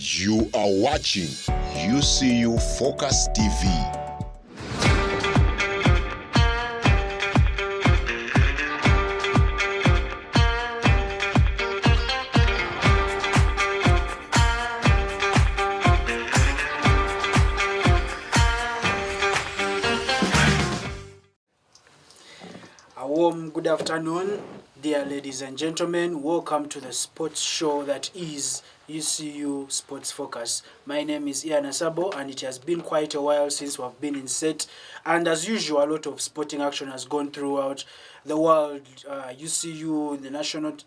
You are watching UCU Focus TV. A warm good afternoon, dear ladies and gentlemen. Welcome to the sports show that is UCU Sports Focus. My name is Ian Asabo, and it has been quite a while since we've been in set. And as usual, a lot of sporting action has gone throughout the world, UCU, the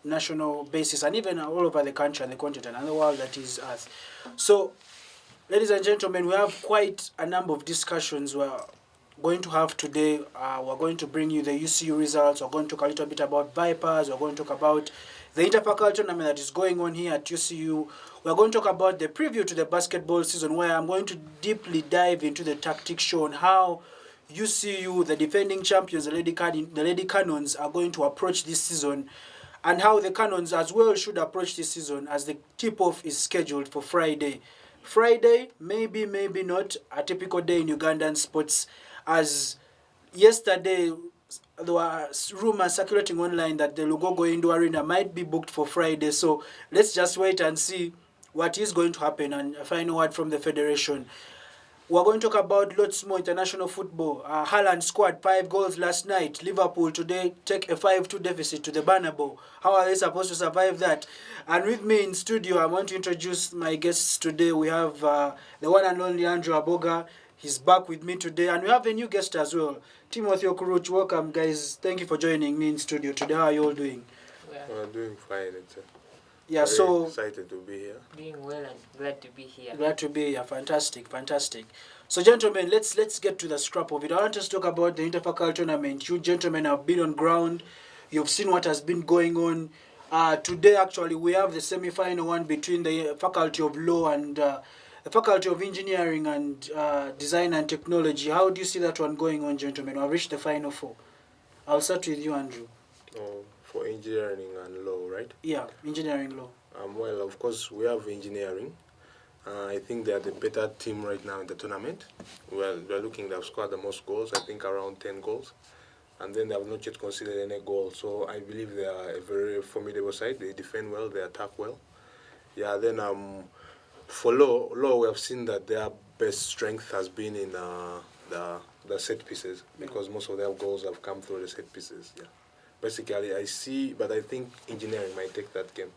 national basis, and even all over the country and the continent and the world that is Earth. So, ladies and gentlemen, we have quite a number of discussions we're going to have today. We're going to bring you the UCU results. We're going to talk a little bit about Vipers. We're going to talk about the INTERFACULTY tournament that is going on here at UCU. We're going to talk about the preview to the basketball season, where I'm going to deeply dive into the tactics show on how UCU, the defending champions, the Lady Cannons, are going to approach this season, and how the Cannons as well should approach this season, as the tip-off is scheduled for Friday. Friday, maybe not, a typical day in Ugandan sports, as yesterday there were rumors circulating online that the Lugogo Indoor Arena might be booked for Friday. So let's just wait and see what is going to happen and a final word from the federation. We're going to talk about lots more international football. Haaland scored 5 goals last night. Liverpool today take a 5-2 deficit to the Bernabeu. How are they supposed to survive that? And with me in studio, I want to introduce my guests today. We have the one and only Andrew Aboga. He's back with me today. And we have a new guest as well, Timothy Okuruch. Welcome, guys. Thank you for joining me in studio today. How are you all doing? We're doing fine. Yeah, very excited to be here. Doing well and glad to be here. Glad to be here. Fantastic. So, gentlemen, let's get to the scrap of it. I want us to talk about the INTERFACULTY tournament. You gentlemen have been on ground. You've seen what has been going on. Today, actually, we have the semi-final one between the Faculty of Law and the Faculty of Engineering and Design and Technology. How do you see that one going on, gentlemen? We've reached the final four. I'll start with you, Andrew. For engineering and law, right? Yeah, engineering law. Well, of course, we have engineering. I think they are the better team right now in the tournament. Well, they're looking, they've scored the most goals, I think around 10 goals. And then they have not yet conceded any goal. So I believe they are a very formidable side. They defend well, they attack well. Yeah, then for law, we have seen that their best strength has been in the set pieces, because most of their goals have come through the set pieces. Yeah. Basically, I think engineering might take that game,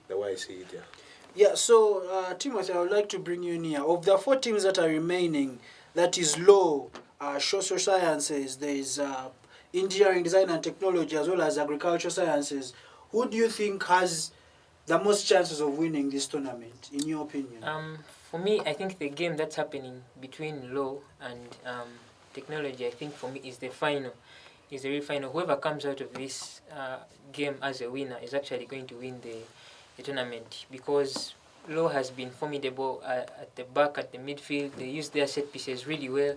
the way I see it, yeah. Yeah, so, Timothy, I would like to bring you in here. Of the 4 teams that are remaining, that is law, social sciences, there is engineering, design and technology, as well as agricultural sciences, who do you think has the most chances of winning this tournament, in your opinion? For me, I think the game that's happening between law and technology, I think for me is the final. Is the real final. Whoever comes out of this game as a winner is actually going to win the tournament, because law has been formidable at the back, at the midfield. They use their set pieces really well.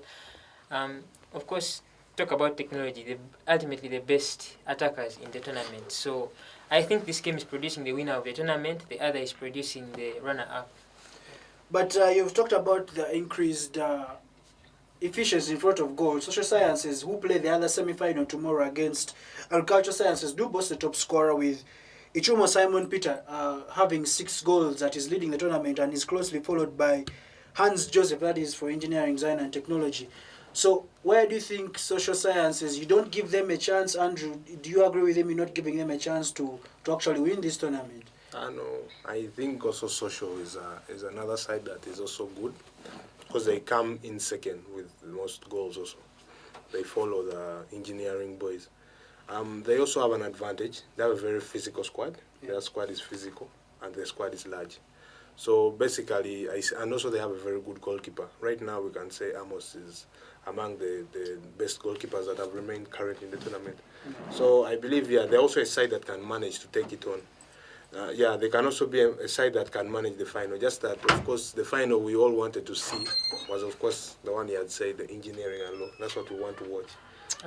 Of course, talk about technology, ultimately the best attackers in the tournament. So I think this game is producing the winner of the tournament, the other is producing the runner-up. But you've talked about the increased efficiency in front of goal. Social sciences, who play the other semi-final tomorrow against agricultural sciences, do boast the top scorer, with Ichumo Simon Peter having 6 goals, that is leading the tournament, and is closely followed by Hans Joseph, that is for engineering, design and technology. So where do you think social sciences, you don't give them a chance? Andrew, do you agree with him in not giving them a chance to actually win this tournament? No, I think also social is another side that is also good, because they come in second with the most goals also. They follow the engineering boys. They also have an advantage. They have a very physical squad. Yeah. Their squad is physical, and their squad is large. So basically, and also they have a very good goalkeeper. Right now, we can say Amos is among the best goalkeepers that have remained current in the tournament. Mm-hmm. So I believe, yeah, they're also a side that can manage to take it on. Yeah, they can also be a side that can manage the final. Just that, of course, the final we all wanted to see was, of course, the one he had said, the engineering and law. That's what we want to watch.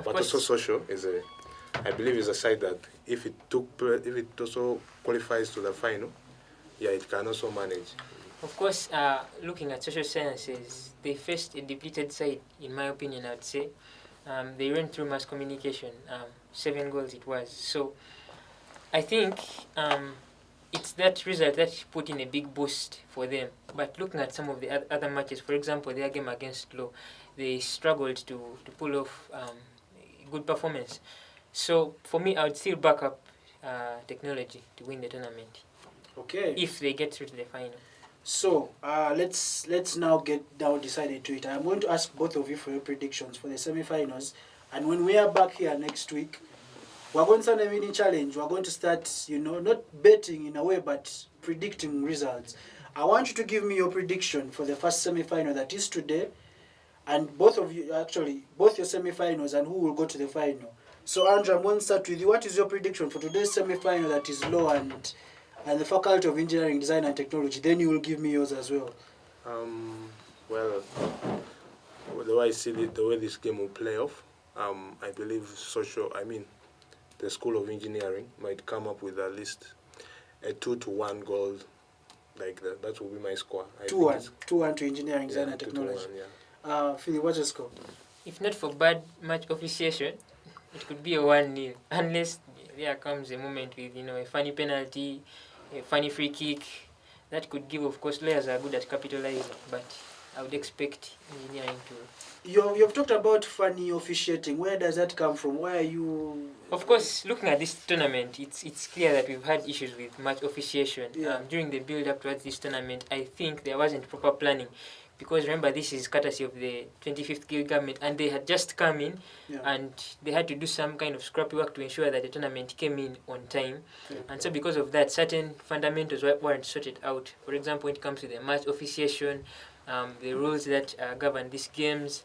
But also social is I believe, is a side that if it also qualifies to the final, yeah, it can also manage. Of course, looking at social sciences, they faced a depleted side, in my opinion, I'd say. They went through mass communication, 7 goals it was. So I think it's that result that put in a big boost for them. But looking at some of the other matches, for example, their game against Law, they struggled to pull off a good performance. So for me, I would still back up technology to win the tournament Okay. if they get through to the final. So let's now get down decided to it. I'm going to ask both of you for your predictions for the semi-finals, and when we are back here next week, we're going to start a mini challenge. We're going to start, not betting in a way, but predicting results. I want you to give me your prediction for the first semi-final that is today, and both of you, actually, both your semi-finals and who will go to the final. So Andrew, I'm going to start with you. What is your prediction for today's semi-final that is Law and the Faculty of Engineering, Design and Technology? Then you will give me yours as well. Well, the way I see it, the way this game will play off, I believe the School of Engineering might come up with at least a 2-1 goal like that. That will be my score. 2-1. 2-1 to Engineering, Design and Technology. 2-1, yeah. Philip, what's your score? If not for bad match officiation, it could be a 1-0. Unless there comes a moment with, a funny penalty, a funny free kick. That could give, of course, lawyers are good at capitalizing, but I would expect engineering to... You've talked about funny officiating. Where does that come from? Why are you... Of course, looking at this tournament, it's clear that we've had issues with match officiation. Yeah. During the build-up towards this tournament, I think there wasn't proper planning. Because remember, this is courtesy of the 25th Guild government, and they had just come in, and they had to do some kind of scrappy work to ensure that the tournament came in on time. And so because of that, certain fundamentals weren't sorted out. For example, when it comes to the match officiation, the rules that govern these games,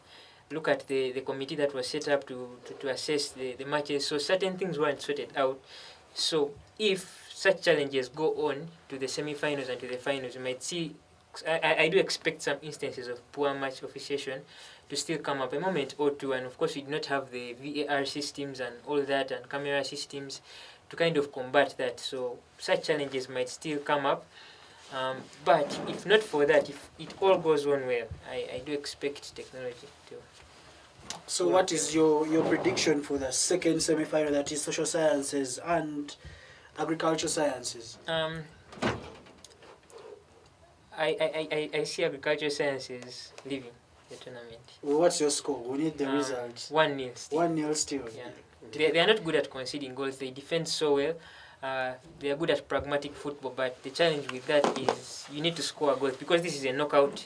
look at the committee that was set up to assess the matches. So certain things weren't sorted out. So if such challenges go on to the semi-finals and to the finals, you might see... I do expect some instances of poor match officiation to still come up a moment or two, and of course we do not have the VAR systems and all that and camera systems to kind of combat that. So such challenges might still come up, but if not for that, if it all goes on well, I do expect technology to... So what is your prediction for the second semi-final, that is social sciences and agriculture sciences? I see agricultural sciences leaving the tournament. Well, what's your score? We need the results. 1-0 still. 1-0 still. Yeah. They are not good at conceding goals. They defend so well. They are good at pragmatic football, but the challenge with that is you need to score goals, because this is a knockout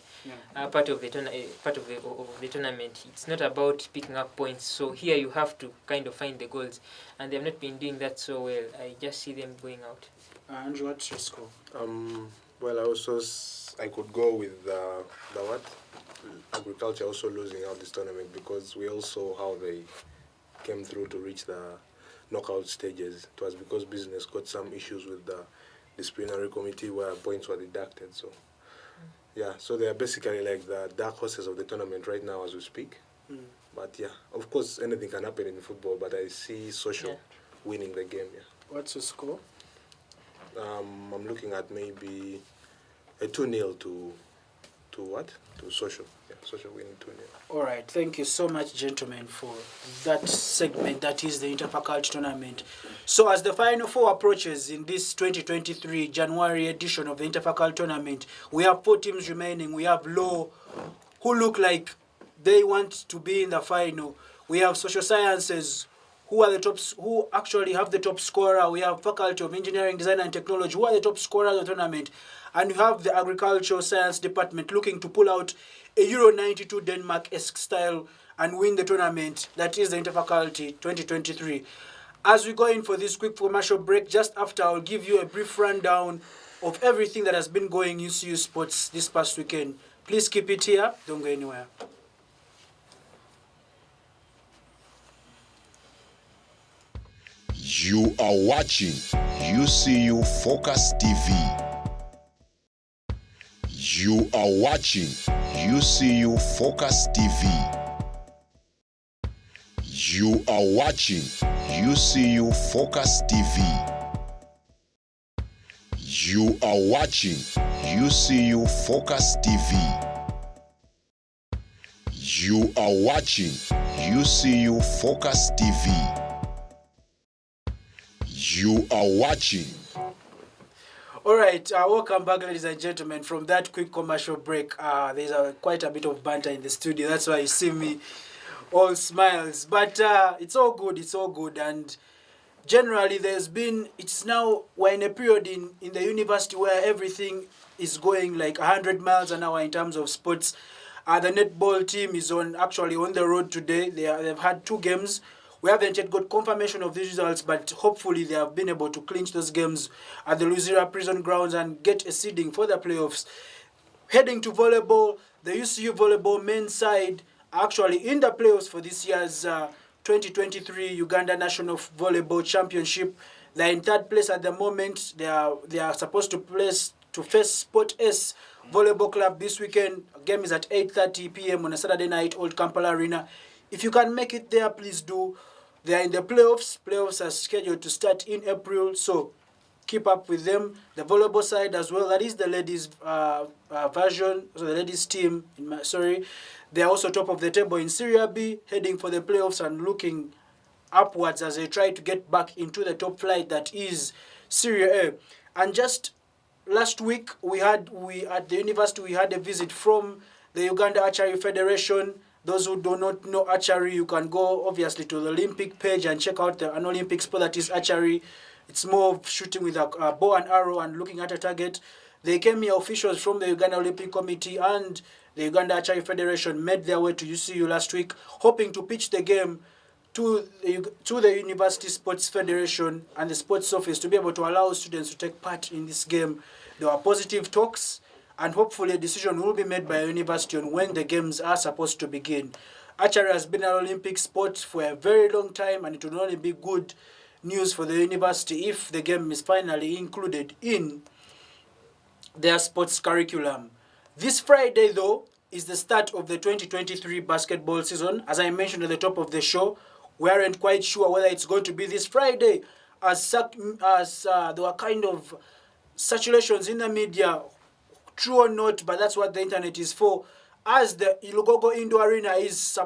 part of the tournament. It's not about picking up points. So here you have to kind of find the goals, and they have not been doing that so well. I just see them going out. Andrew, what's your score? Well, I could go with the agriculture also losing out this tournament, because we all saw how they came through to reach the knockout stages. It was because business got some issues with the disciplinary committee where points were deducted. So, so they are basically like the dark horses of the tournament right now as we speak. But of course, anything can happen in football, but I see social winning the game. What's your score? I'm looking at maybe a 2-0 to social. Social winning 2-0. All right. Thank you so much, gentlemen, for that segment. That is the Interfaculty tournament. So as the Final Four approaches in this 2023 January edition of the Interfaculty tournament, we have 4 teams remaining. We have Law, who look like they want to be in the final. We have Social Sciences, who actually have the top scorer. We have Faculty of Engineering, Design and Technology, who are the top scorers of the tournament. And you have the Agricultural Science Department looking to pull out a Euro 92 Denmark-esque style and win the tournament. That is the Interfaculty 2023. As we go in for this quick commercial break, just after, I'll give you a brief rundown of everything that has been going in UCU Sports this past weekend. Please keep it here. Don't go anywhere. You are watching UCU Focus TV. You are watching UCU Focus TV. You are watching UCU Focus TV. You are watching UCU Focus TV. You are watching UCU Focus TV. You are watching. All right, welcome back, ladies and gentlemen. From that quick commercial break, there's quite a bit of banter in the studio. That's why you see me all smiles. But it's all good. It's all good. And generally, we're in a period in the university where everything is going like 100 miles an hour in terms of sports. The netball team is actually on the road today. They've had 2 games. We haven't yet got confirmation of these results, but hopefully they have been able to clinch those games at the Luzira Prison Grounds and get a seeding for the playoffs. Heading to volleyball, the UCU volleyball men's side are actually in the playoffs for this year's 2023 Uganda National Volleyball Championship. They're in 3rd place at the moment. They are supposed to face Sport S Volleyball Club this weekend. The game is at 8:30 p.m. on a Saturday night, Old Kampala Arena. If you can make it there, please do. They are in the playoffs. Playoffs are scheduled to start in April, so keep up with them. The volleyball side as well, that is the ladies' version, so the ladies' team, they are also top of the table in Serie B, heading for the playoffs and looking upwards as they try to get back into the top flight that is Serie A. And just last week, at the university, we had a visit from the Uganda Archery Federation. Those who do not know archery, you can go obviously to the Olympic page and check out an Olympic sport that is archery. It's more of shooting with a bow and arrow and looking at a target. They came here, officials from the Uganda Olympic Committee and the Uganda Archery Federation made their way to UCU last week, hoping to pitch the game to the University Sports Federation and the Sports Office to be able to allow students to take part in this game. There were positive talks, and hopefully a decision will be made by the university on when the games are supposed to begin. Archery has been an Olympic sport for a very long time, and it will only be good news for the university if the game is finally included in their sports curriculum. This Friday, though, is the start of the 2023 basketball season. As I mentioned at the top of the show, we aren't quite sure whether it's going to be this Friday, as there were kind of saturations in the media, true or not, but that's what the internet is for, as the Ilugogo Indoor Arena is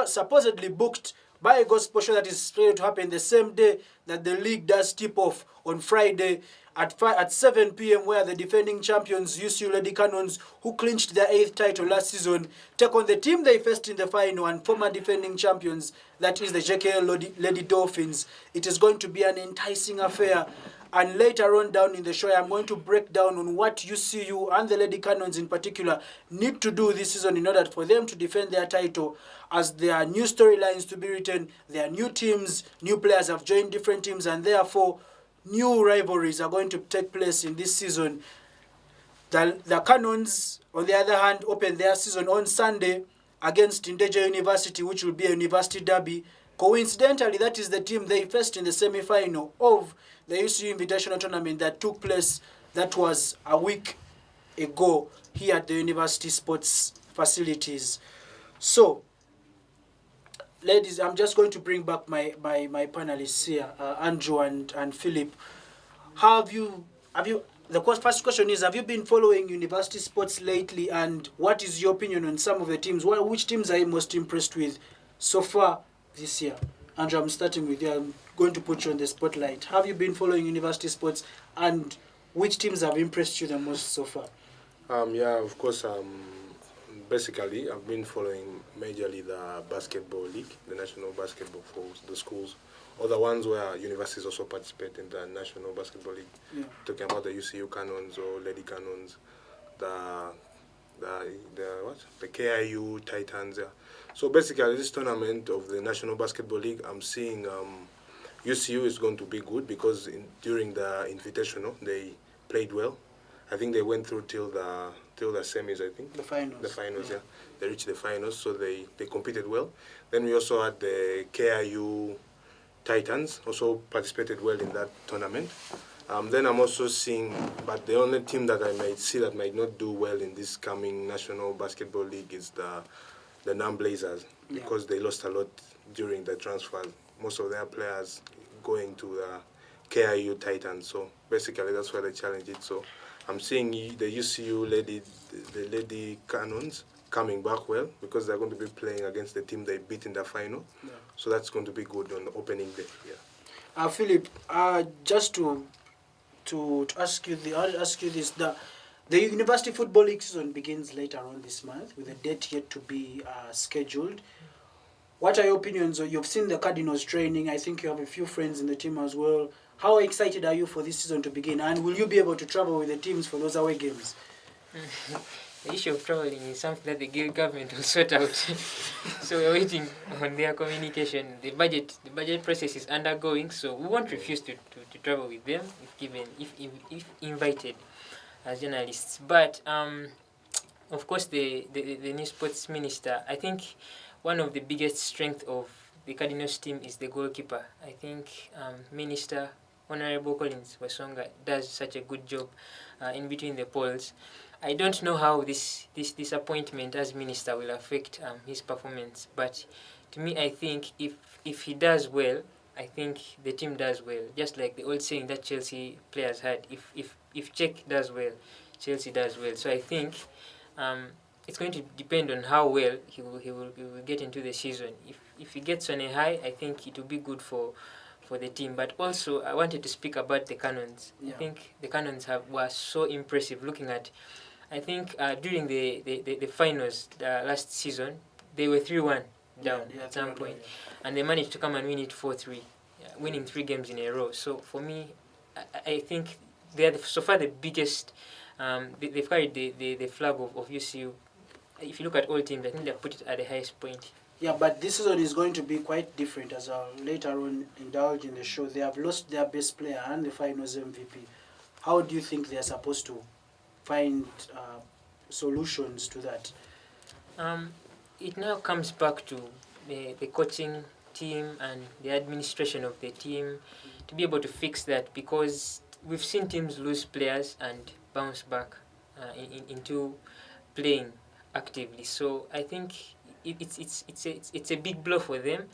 supposedly booked by a gospel show that is scheduled to happen the same day that the league does tip off on Friday at 7 p.m. where the defending champions UCU Lady Cannons, who clinched their 8th title last season, take on the team they faced in the final and former defending champions, that is the JKL Lady Dolphins. It is going to be an enticing affair. And later on down in the show, I'm going to break down on what UCU and the Lady Cannons in particular need to do this season in order for them to defend their title, as there are new storylines to be written, there are new teams, new players have joined different teams, and therefore new rivalries are going to take place in this season. The Cannons, on the other hand, open their season on Sunday against Indeja University, which will be a university derby. Coincidentally, that is the team they faced in the semi-final of the UCU Invitational Tournament that took place, that was a week ago here at the university sports facilities. So, ladies, I'm just going to bring back my panelists here, Andrew and Philip. The first question is, have you been following university sports lately, and what is your opinion on some of the teams? Which teams are you most impressed with so far this year? Andrew, I'm starting with you. I'm going to put you on the spotlight. Have you been following university sports, and which teams have impressed you the most so far? Yeah, of course. Basically, I've been following majorly the basketball league, the national basketball for the schools, or the ones where universities also participate in the national basketball league. Yeah. Talking about the UCU Cannons or Lady Cannons, the KIU Titans. Yeah. So basically, this tournament of the National Basketball League, I'm seeing UCU is going to be good because during the Invitational, they played well. I think they went through till the semis, I think. The finals. The finals, yeah. They reached the finals, so they competed well. Then we also had the KIU Titans, also participated well in that tournament. Then I'm also seeing, but the only team that I might see that might not do well in this coming National Basketball League is the NAM Blazers, because they lost a lot during the transfer. Most of their players going to the KIU Titans. So basically that's where the challenge is. So I'm seeing the UCU the Lady Cannons coming back well because they're going to be playing against the team they beat in the final. Yeah. So that's going to be good on the opening day. Yeah. Philip, just to ask you this, the University Football League season begins later on this month with a date yet to be scheduled. What are your opinions? You've seen the Cardinals training. I think you have a few friends in the team as well. How excited are you for this season to begin? And will you be able to travel with the teams for those away games? The issue of traveling is something that the Guild government will sort out. So we're waiting on their communication. The budget process is undergoing, so we won't refuse to travel with them if invited as journalists. But of course, the new sports minister, I think one of the biggest strengths of the Cardinals team is the goalkeeper. I think Minister Honorable Collins Wasonga does such a good job in between the poles. I don't know how this appointment as minister will affect his performance, but to me, I think if he does well, I think the team does well. Just like the old saying that Chelsea players had: if Czech does well, Chelsea does well. So I think it's going to depend on how well he will get into the season. If he gets on a high, I think it will be good for the team. But also, I wanted to speak about the Cannons. Yeah. I think the Cannons were so impressive. Looking at, I think during the finals last season, they were 3-1 down at some point, and they managed to come and win it 4-3, winning 3 games in a row. So for me, I think they are so far the biggest. They've carried the flag of UCU. If you look at all teams, I think they've put it at the highest point. Yeah, but this season is going to be quite different, as I'll later on indulge in the show. They have lost their best player and the finals MVP. How do you think they are supposed to find solutions to that? It now comes back to the coaching team and the administration of the team to be able to fix that, because we've seen teams lose players and bounce back into playing actively. So I think it's a big blow for them,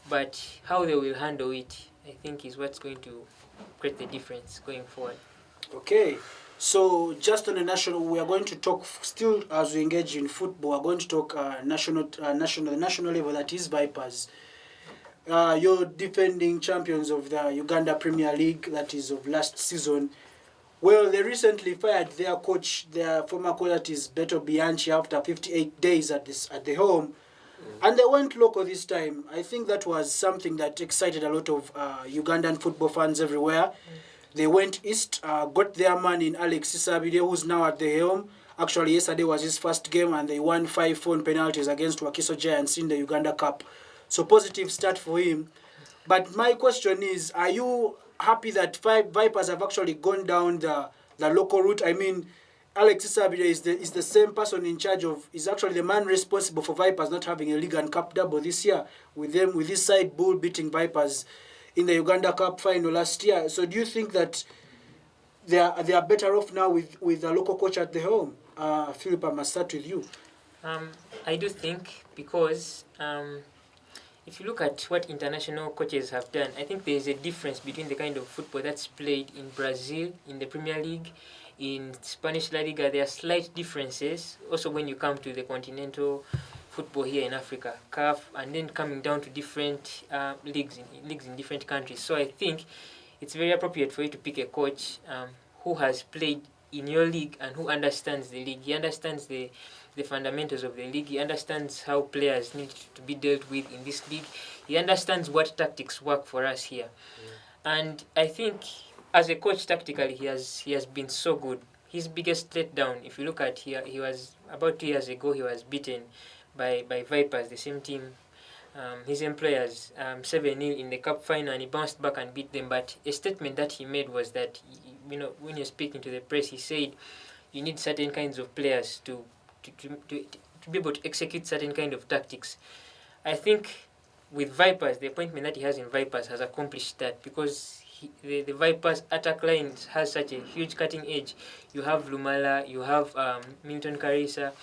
but how they will handle it, I think, is what's going to create the difference going forward. Okay, so just on the national, we are going to talk still as we engage in football. We're going to talk national level, that is Vipers. You're defending champions of the Uganda Premier League, that is of last season. Well, they recently fired their coach, their former coach, that is Beto Bianchi, after 58 days at the home. And they went local this time. I think that was something that excited a lot of Ugandan football fans everywhere. They went east, got their man in Alex ISABIRYE, who's now at the helm. Actually, yesterday was his first game, and they won 5-4 penalties against Wakiso Giants in the Uganda Cup. So positive start for him. But my question is, are you happy that Vipers have actually gone down the local route? I mean, Alex ISABIRYE is the same person in charge of, is actually the man responsible for Vipers not having a league and cup double this year, with his side Bull beating Vipers in the Uganda Cup final last year. So do you think that they are better off now with the local coach at the helm? Philip, I must start with you. I do think, because if you look at what international coaches have done, I think there is a difference between the kind of football that's played in Brazil, in the Premier League, in Spanish La Liga. There are slight differences. Also, when you come to the continental football here in Africa, CAF, and then coming down to different leagues in different countries. So I think it's very appropriate for you to pick a coach who has played in your league and who understands the league. He understands the fundamentals of the league. He understands how players need to be dealt with in this league. He understands what tactics work for us here. And I think as a coach, tactically, he has been so good. His biggest letdown, if you look at here, he was about 2 years ago, he was beaten by Vipers, the same team, his employers, 7-0 in the cup final, and he bounced back and beat them. But a statement that he made was that, when you're speaking to the press, he said you need certain kinds of players to be able to execute certain kind of tactics. I think with Vipers, the appointment that he has in Vipers has accomplished that, because the Vipers attack line has such a huge cutting edge. You have Lumala, you have Milton Karisa,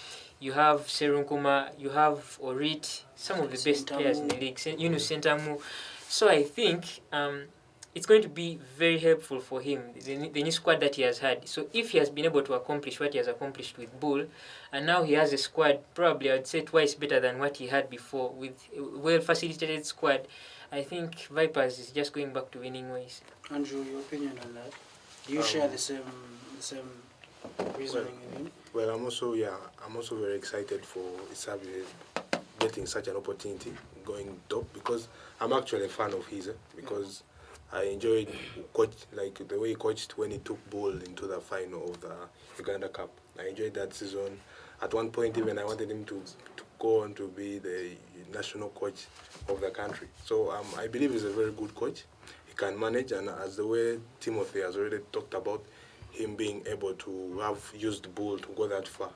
you have Serunkuma, you have Orit, some of the best players in the league, Yunus Sentamu. So I think it's going to be very helpful for him, the new squad that he has had. So if he has been able to accomplish what he has accomplished with Bull, and now he has a squad probably, I'd say, twice better than what he had before, with a well-facilitated squad, I think Vipers is just going back to winning ways. Andrew, your opinion on that? Do you share the same reasoning in him? Well, I'm also very excited for ISABIRYE getting such an opportunity going top, because I'm actually a fan of his, because I enjoyed the way he coached when he took Bull into the final of the Uganda Cup. I enjoyed that season. At one point, even I wanted him to go on to be the national coach of the country. So I believe he's a very good coach. He can manage, and as the way Timothy has already talked about, him being able to have used Bull to go that far.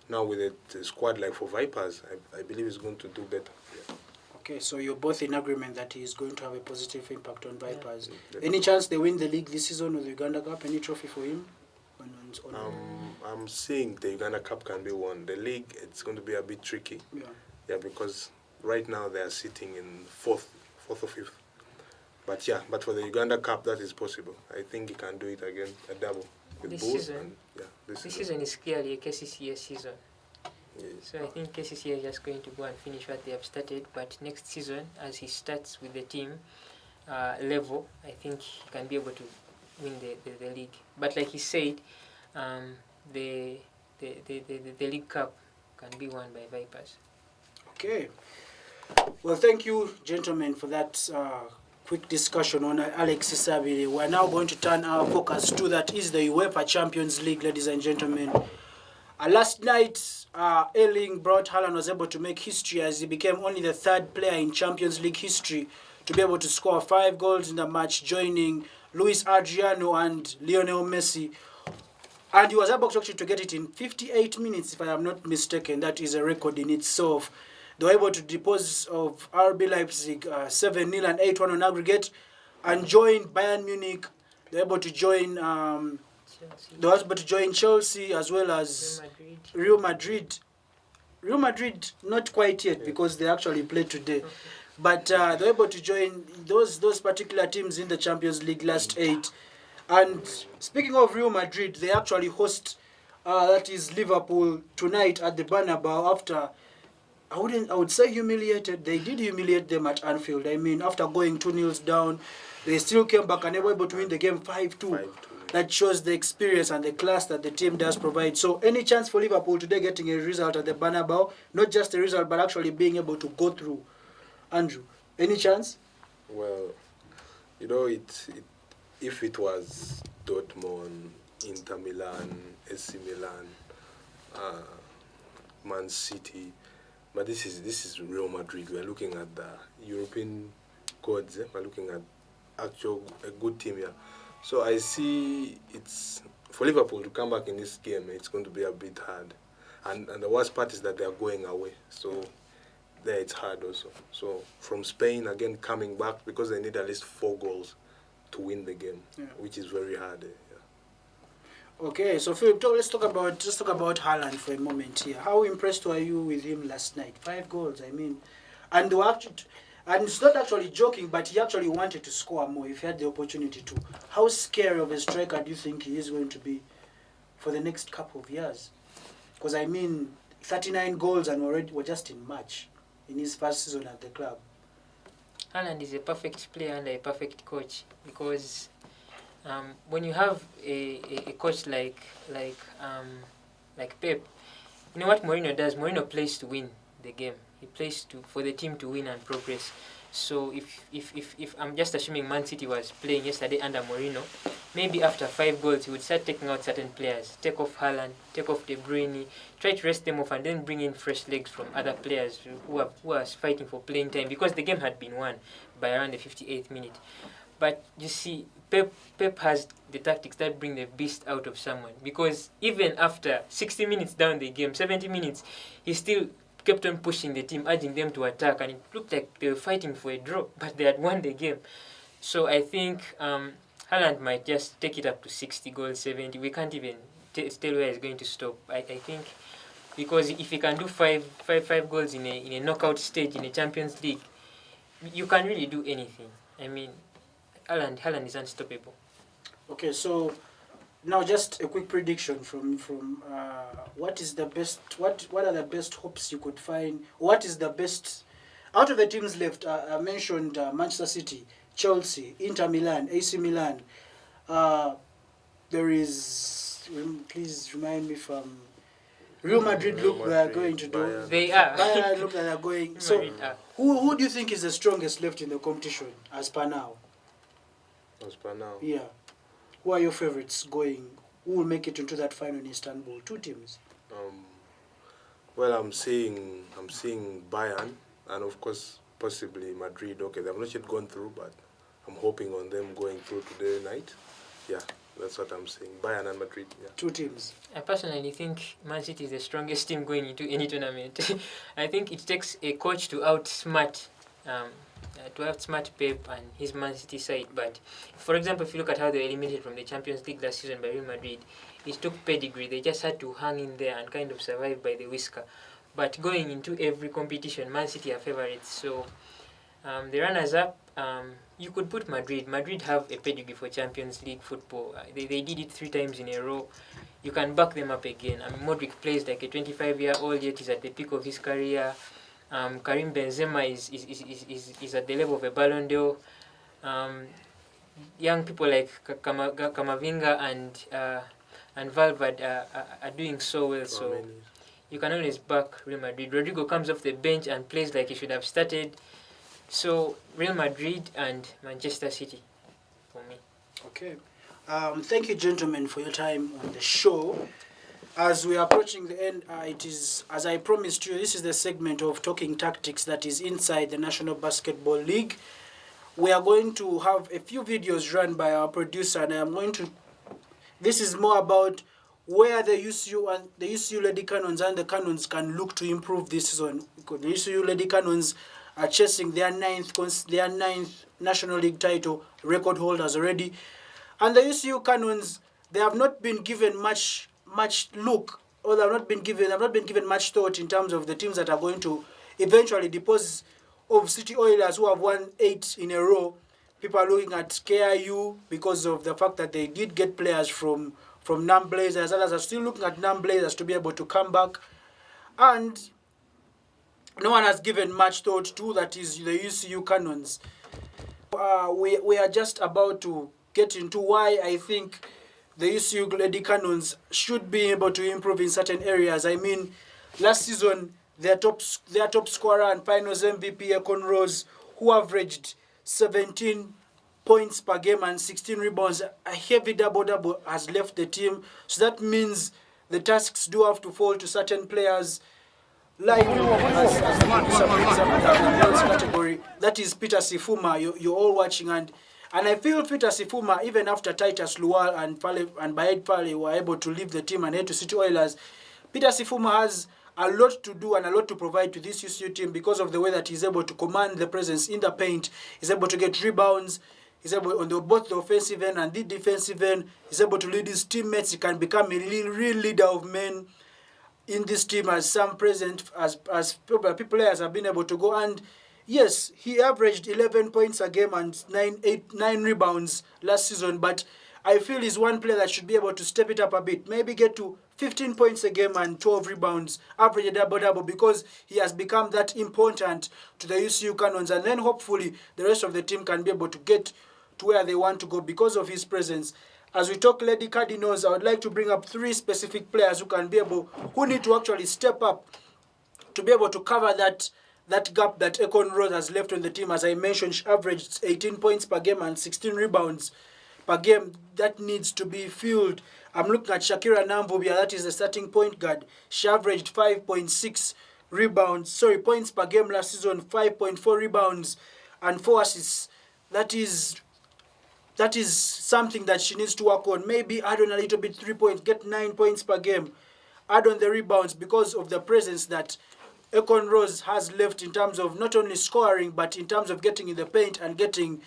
Now with a squad like for Vipers, I believe he's going to do better. Yeah. Okay, so you're both in agreement that he's going to have a positive impact on Vipers. Yeah. Any chance they win the league this season with the Uganda Cup? Any trophy for him? I'm seeing the Uganda Cup can be won. The league, it's going to be a bit tricky. Yeah, because right now they are sitting in fourth or fifth. But for the Uganda Cup, that is possible. I think he can do it again, a double. This season is clearly a KCCA season. Yes. So I think KCCA is just going to go and finish what they have started. But next season, as he starts with the team level, I think he can be able to win the league. But like he said, the League Cup can be won by Vipers. Okay. Well, thank you, gentlemen, for that quick discussion on Alex ISABIRYE. We're now going to turn our focus to that is the UEFA Champions League, ladies and gentlemen. Last night, Erling Braut Haaland was able to make history as he became only the third player in Champions League history to be able to score 5 goals in the match, joining Luis Adriano and Lionel Messi. And he was able to actually get it in 58 minutes, if I am not mistaken. That is a record in itself. They were able to dispose of RB Leipzig 7-0 and 8-1 on aggregate, and join Bayern Munich. They were able to join Chelsea as well as Real Madrid. Real Madrid not quite yet, because they actually played today. But they were able to join those particular teams in the Champions League last 8. And speaking of Real Madrid, they actually host that is Liverpool tonight at the Bernabeu after. I would say humiliated. They did humiliate them at Anfield. I mean, after going 2-0 down, they still came back and they were able to win the game 5-2. That shows the experience and the class that the team does provide. So any chance for Liverpool today getting a result at the Bernabeu? Not just a result, but actually being able to go through. Andrew, any chance? Well, if it was Dortmund, Inter Milan, AC Milan, Man City, but this is Real Madrid. We are looking at the European gods. We're looking at a good team here. So I see it's for Liverpool to come back in this game. It's going to be a bit hard, and the worst part is that they are going away. So there it's hard also. So from Spain again coming back, because they need at least 4 goals to win the game, which is very hard. Okay, so Philip, let's talk about Haaland for a moment here. How impressed were you with him last night? 5 goals, I mean, and it's not actually joking, but he actually wanted to score more if he had the opportunity to. How scary of a striker do you think he is going to be for the next couple of years? Because I mean, 39 goals and we're just in March in his first season at the club. Haaland is a perfect player and a perfect coach, because when you have a coach like Pep, you know what Mourinho does? Mourinho plays to win the game. He plays for the team to win and progress. So if I'm just assuming Man City was playing yesterday under Mourinho, maybe after 5 goals he would start taking out certain players, take off Haaland, take off De Bruyne, try to rest them off, and then bring in fresh legs from other players who are fighting for playing time, because the game had been won by around the 58th minute. But you see, Pep has the tactics that bring the beast out of someone, because even after 60 minutes down the game, 70 minutes, he still kept on pushing the team, urging them to attack, and it looked like they were fighting for a draw, but they had won the game. So I think Haaland might just take it up to 60 goals, 70. We can't even tell where he's going to stop. I think because if he can do five goals in a knockout stage in a Champions League, you can really do anything. I mean, Haaland is unstoppable. Okay, so now just a quick prediction from what is the best, what are the best hopes you could find? What is the best out of the teams left? I mentioned Manchester City, Chelsea, Inter Milan, AC Milan. There is, please remind me from Real Madrid. Real Look, they are Madrid, going to do. Bayern. They are. Bayern look like they are going. So, Madrid are. who do you think is the strongest left in the competition as per now? As per now. Yeah. Who are your favorites going? Who will make it into that final in Istanbul? Two teams. Well, I'm seeing Bayern, and of course possibly Madrid. Okay, they've not yet gone through, but I'm hoping on them going through today night. Yeah, that's what I'm saying. Bayern and Madrid. Yeah. Two teams. I personally think Man City is the strongest team going into any tournament. I think it takes a coach to outsmart Pep and his Man City side. But for example, if you look at how they were eliminated from the Champions League last season by Real Madrid, it took pedigree. They just had to hang in there and kind of survive by the whisker. But going into every competition, Man City are favourites. So the runners-up, you could put Madrid. Madrid have a pedigree for Champions League football. They did it 3 times in a row. You can back them up again. I mean, Modric plays like a 25-year-old, yet he's at the peak of his career. Karim Benzema is at the level of a Ballon d'Or. Young people like Kamavinga and Valverde are doing so well. So you can always back Real Madrid. Rodrigo comes off the bench and plays like he should have started. So Real Madrid and Manchester City for me. Okay. Thank you, gentlemen, for your time on the show. As we are approaching the end, it is, as I promised you, this is the segment of Talking Tactics that is inside the National Basketball League. We are going to have a few videos run by our producer, and I'm going to... This is more about where the UCU and the UCU Lady Cannons and the Cannons can look to improve this season. Because the UCU Lady Cannons are chasing their ninth National League title, record holders already. And the UCU Cannons, they have not been given much look, or they have not been given much thought in terms of the teams that are going to eventually depose of City Oilers, who have won 8 in a row. People are looking at KIU because of the fact that they did get players from NAM Blazers. Others are still looking at NAM Blazers to be able to come back. And no one has given much thought to that is the UCU Cannons. We are just about to get into why I think the UCU Lady Cannons should be able to improve in certain areas. I mean, last season, their top scorer and finals MVP, Ekon Rose, who averaged 17 points per game and 16 rebounds, a heavy double-double, has left the team. So that means the tasks do have to fall to certain players. Like, as the girls category, that is Peter Sifuma, you're all watching, and I feel Peter Sifuma, even after Titus Lual and Baed Pale were able to leave the team and head to City Oilers, Peter Sifuma has a lot to do and a lot to provide to this UCU team because of the way that he's able to command the presence in the paint. He's able to get rebounds. He's able, on both the offensive end and the defensive end, he's able to lead his teammates. He can become a real leader of men in this team, as some players have been able to go. And yes, he averaged 11 points a game and 9 rebounds last season, but I feel he's one player that should be able to step it up a bit. Maybe get to 15 points a game and 12 rebounds, average a double-double, because he has become that important to the UCU Cannons. And then hopefully the rest of the team can be able to get to where they want to go because of his presence. As we talk Lady Cardinals, I would like to bring up 3 specific players who need to actually step up to be able to cover that gap that Ekon Rose has left on the team. As I mentioned, she averaged 18 points per game and 16 rebounds per game. That needs to be filled. I'm looking at Shakira Nambobia, that is the starting point guard. She averaged 5.6 points per game last season, 5.4 rebounds and 4 assists. That is something that she needs to work on. Maybe add on a little bit 3 points, get 9 points per game. Add on the rebounds because of the presence that Ekon Rose has left in terms of not only scoring, but in terms of getting in the paint and getting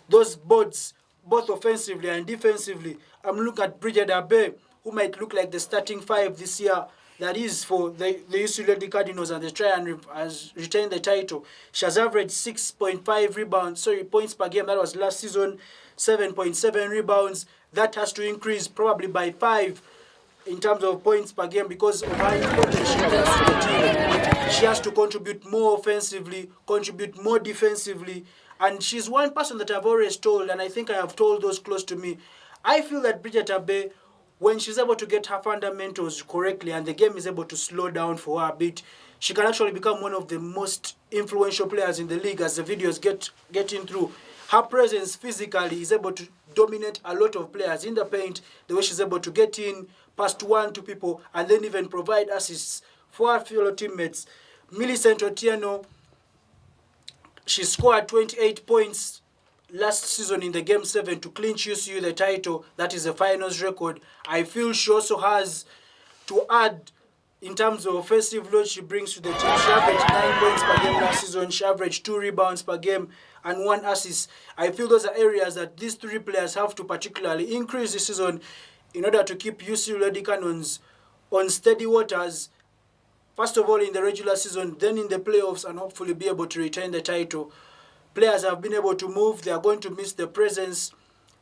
those boards, both offensively and defensively. I'm looking at Bridget Abe, who might look like the starting 5 this year. That is for the UCU Lady Cardinals, and they try and retain the title. She has averaged 6.5 points per game. That was last season. 7.7 rebounds. That has to increase probably by 5 in terms of points per game because of how important she is to the team. She has to contribute more offensively, contribute more defensively, and she's one person that I've always told, and I think I have told those close to me, I feel that Bridget Abe, when she's able to get her fundamentals correctly and the game is able to slow down for her a bit, she can actually become one of the most influential players in the league as the videos get in through. Her presence physically is able to dominate a lot of players in the paint, the way she's able to get in, past 1 to people, and then even provide assists for her fellow teammates. Millicent Otieno, she scored 28 points last season in the Game 7 to clinch UCU the title. That is the finals record. I feel she also has to add in terms of offensive load she brings to the team. She averaged 9 points per game last season. She averaged 2 rebounds per game and 1 assist. I feel those are areas that these 3 players have to particularly increase this season in order to keep UCU Lady Cannons on steady waters, first of all in the regular season, then in the playoffs, and hopefully be able to retain the title. Players have been able to move. They are going to miss the presence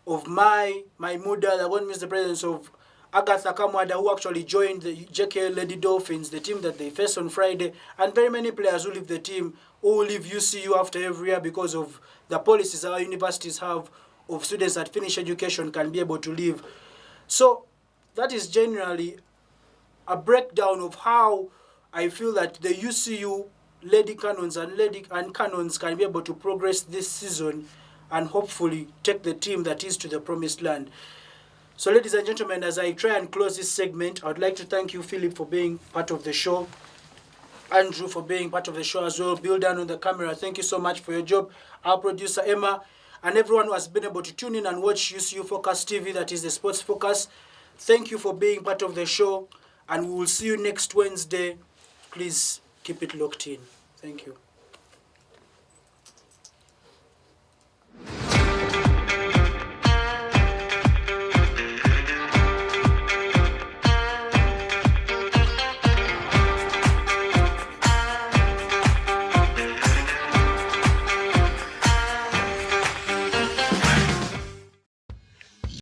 of my Muda. They are going to miss the presence of Agatha Kamwada, who actually joined the JK Lady Dolphins, the team that they faced on Friday, and very many players who leave the team, who will leave UCU after every year because of the policies our universities have of students that finish education can be able to leave. So that is generally a breakdown of how I feel that the UCU Lady Cannons and Cannons can be able to progress this season and hopefully take the team that is to the promised land. So ladies and gentlemen, as I try and close this segment, I would like to thank you, Philip, for being part of the show. Andrew for being part of the show as well. Bill down on the camera, thank you so much for your job. Our producer Emma, and everyone who has been able to tune in and watch UCU Focus TV, that is the Sports Focus. Thank you for being part of the show, and we will see you next Wednesday. Please keep it locked in. Thank you.